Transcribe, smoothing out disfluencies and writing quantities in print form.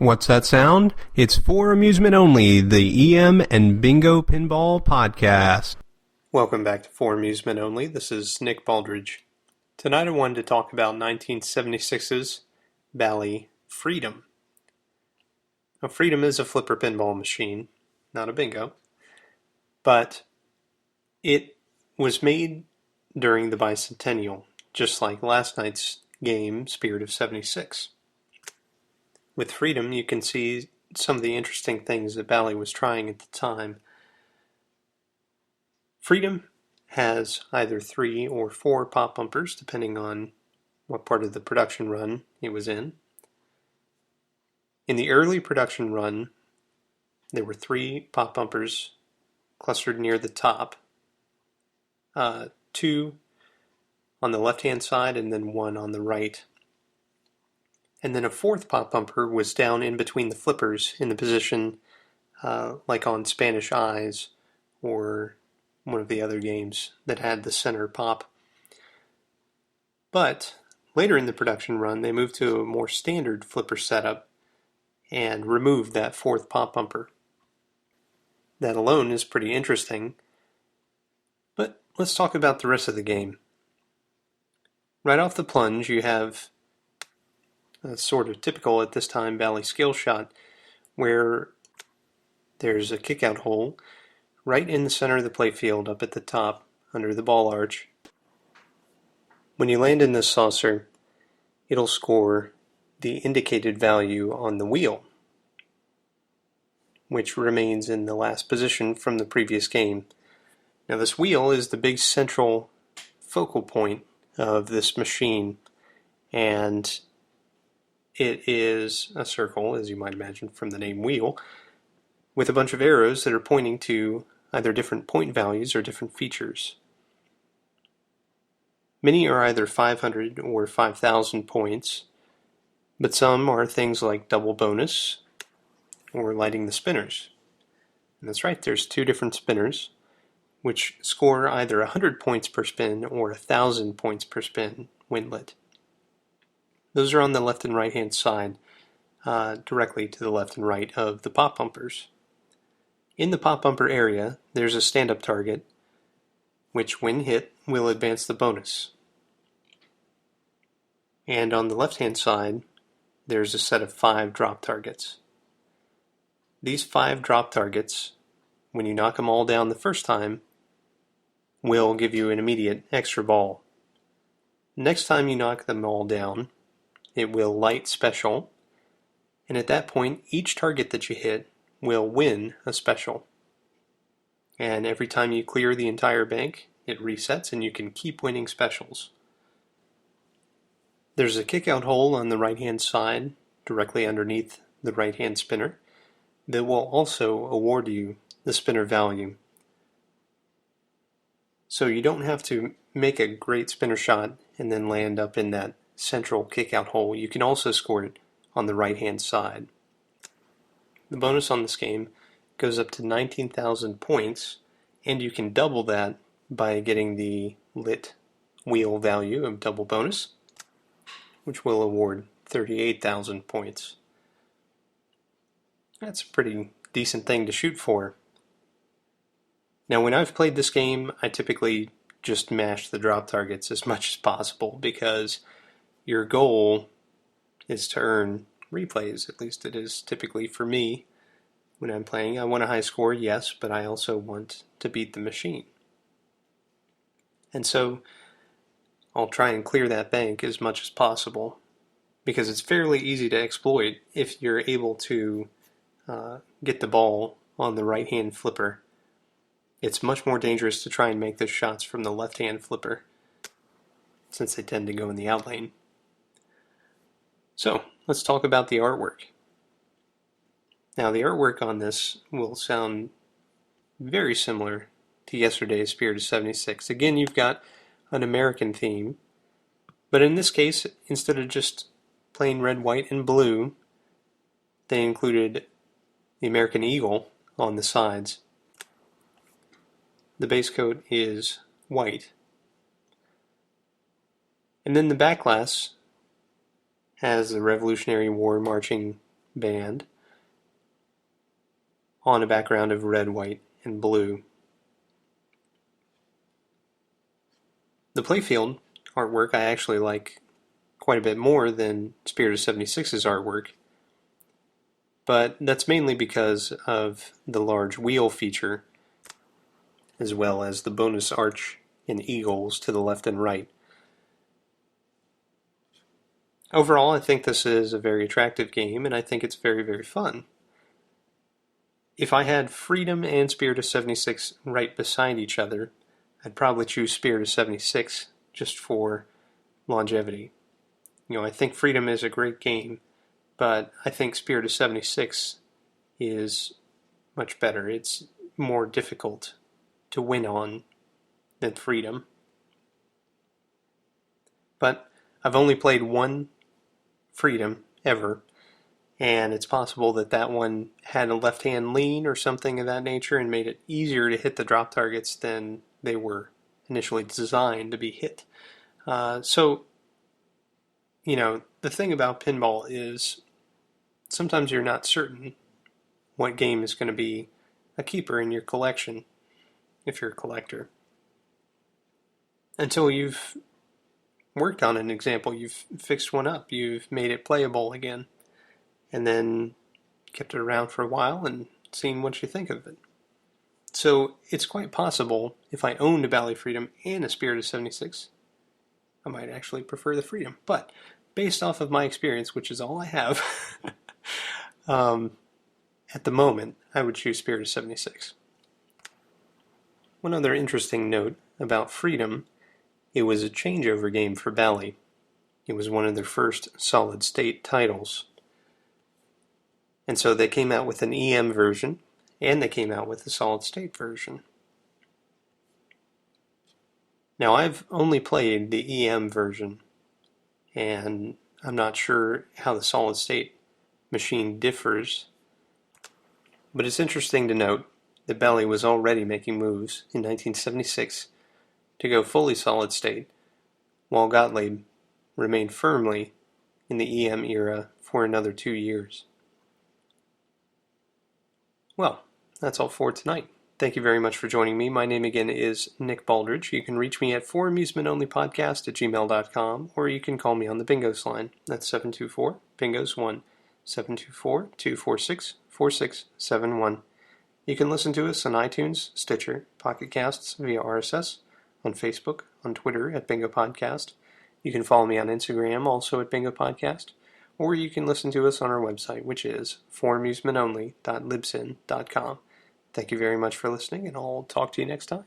What's that sound? It's for amusement only, the EM and Bingo Pinball Podcast. Welcome back to For Amusement Only. This is Nick Baldridge. Tonight I wanted to talk about 1976's Bally Freedom. Now, Freedom is a flipper pinball machine, not a bingo, but it was made during the bicentennial, just like last night's game, Spirit of 76. With Freedom, you can see some of the interesting things that Bally was trying at the time. Freedom has either 3 or 4 pop bumpers, depending on what part of the production run it was in. In the early production run, there were 3 pop bumpers clustered near the top. 2 on the left-hand side and then 1 on the right. And then a 4th pop bumper was down in between the flippers in the position like on Spanish Eyes or one of the other games that had the center pop. But later in the production run, they moved to a more standard flipper setup and removed that 4th pop bumper. That alone is pretty interesting, but let's talk about the rest of the game. Right off the plunge, you have a sort of typical at this time Bally skill shot where there's a kick-out hole right in the center of the playfield up at the top under the ball arch. When you land in this saucer, it'll score the indicated value on the wheel, which remains in the last position from the previous game. Now this wheel is the big central focal point of this machine, and it is a circle, as you might imagine from the name wheel, with a bunch of arrows that are pointing to either different point values or different features. Many are either 500 or 5,000 points, but some are things like double bonus or lighting the spinners. And that's right, there's 2 different spinners, which score either 100 points per spin or 1,000 points per spin when lit. Those are on the left and right hand side, directly to the left and right of the pop bumpers. In the pop bumper area, there's a stand-up target, which when hit will advance the bonus. And on the left-hand side, there's a set of 5 drop targets. These 5 drop targets, when you knock them all down the first time, will give you an immediate extra ball. Next time you knock them all down, it will light special, and at that point, each target that you hit will win a special. And every time you clear the entire bank, it resets and you can keep winning specials. There's a kick-out hole on the right-hand side, directly underneath the right-hand spinner, that will also award you the spinner value. So you don't have to make a great spinner shot and then land up in that central kick-out hole. You can also score it on the right-hand side. The bonus on this game goes up to 19,000 points, and you can double that by getting the lit wheel value of double bonus, which will award 38,000 points. That's a pretty decent thing to shoot for. Now, when I've played this game, I typically just mash the drop targets as much as possible because your goal is to earn replays. At least it is typically for me when I'm playing. I want a high score, yes, but I also want to beat the machine. And so I'll try and clear that bank as much as possible because it's fairly easy to exploit if you're able to get the ball on the right-hand flipper. It's much more dangerous to try and make those shots from the left-hand flipper since they tend to go in the out lane. So, let's talk about the artwork. Now, the artwork on this will sound very similar to yesterday's Spirit of 76. Again, you've got an American theme, but in this case, instead of just plain red, white, and blue, they included the American eagle on the sides. The base coat is white. And then the backglass has the Revolutionary War marching band on a background of red, white, and blue. The playfield artwork I actually like quite a bit more than Spirit of 76's artwork, but that's mainly because of the large wheel feature, as well as the bonus arch and eagles to the left and right. Overall, I think this is a very attractive game, and I think it's very, very fun. If I had Freedom and Spirit of 76 right beside each other, I'd probably choose Spirit of 76 just for longevity. I think Freedom is a great game, but I think Spirit of 76 is much better. It's more difficult to win on than Freedom. But I've only played one Freedom ever, and it's possible that that one had a left-hand lean or something of that nature and made it easier to hit the drop targets than they were initially designed to be hit. So, the thing about pinball is sometimes you're not certain what game is going to be a keeper in your collection if you're a collector until you've worked on an example, you've fixed one up, you've made it playable again, and then kept it around for a while and seen what you think of it. So it's quite possible if I owned a Bally Freedom and a Spirit of 76, I might actually prefer the Freedom. But based off of my experience, which is all I have, at the moment, I would choose Spirit of 76. One other interesting note about Freedom, it was a changeover game for Bally. It was one of their first solid-state titles. And so they came out with an EM version, and they came out with a solid-state version. Now, I've only played the EM version, and I'm not sure how the solid-state machine differs, but it's interesting to note that Bally was already making moves in 1976 to go fully solid-state, while Gottlieb remained firmly in the EM era for another 2 years. Well, that's all for tonight. Thank you very much for joining me. My name again is Nick Baldridge. You can reach me at foramusementonlypodcast@gmail.com, or you can call me on the Bingos line. That's 724-BINGOS1, 724-246-4671. You can listen to us on iTunes, Stitcher, Pocket Casts via RSS, on Facebook, on Twitter at Bingo Podcast. You can follow me on Instagram, also at Bingo Podcast, or you can listen to us on our website, which is foramusementonly.libsyn.com. Thank you very much for listening, and I'll talk to you next time.